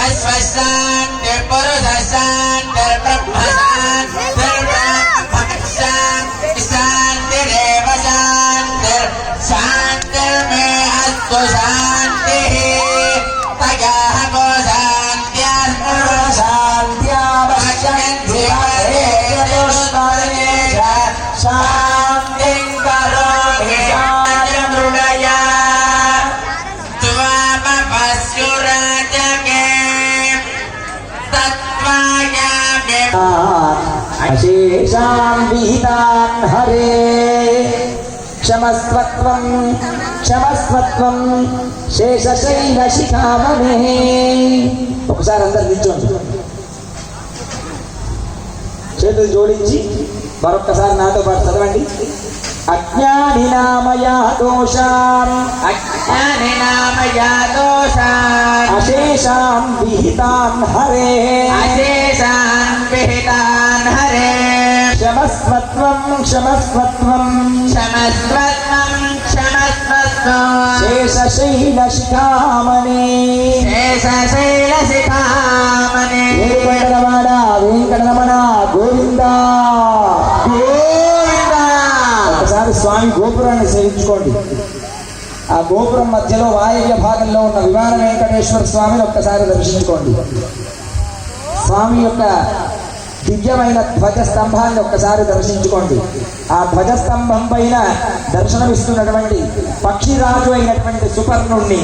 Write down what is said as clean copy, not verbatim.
అశ్వశాంతి పురుషశాంతి బ్రహ్మశాంతి శాంతి దేవ శాంతి శాంతి మే అస్తు శాంతి తయా గో శాంత్యావశ్యంతి శాంతి కరోమి శాంతిమృడయా త్వమపస్యురాజకే తత్వాయామి అశేషాం విహితాన్ హరే క్షమస్వత్వం క్షమస్వత్వం శేషశైల శిఖామణే. ఒకసారి అందరు నిల్చోండి, చేతులు జోడించి మరొక్కసారి నాతో పాటు చదవండి. అజ్ఞాని నామయా దోషాం అశేషాం విహితాన్ హరే క్షమస్వత్వం క్షమస్వత్వం శేషశైల శిఖామణి వెంకటరమణ వెంకటరమణ గోవింద గోవింద. ఒకసారి స్వామి గోపురాన్ని సేవించుకోండి. ఆ గోపురం మధ్యలో వాయవ్య భాగంలో ఉన్న విమాన వెంకటేశ్వర స్వామిని ఒక్కసారి దర్శించుకోండి. స్వామి యొక్క దివ్యమైన ధ్వజస్తంభాన్ని ఒక్కసారి దర్శించుకోండి. ఆ ధ్వజస్తంభం పైన దర్శనమిస్తున్నటువంటి పక్షిరాజు అయినటువంటి సుపర్ణుణ్ణి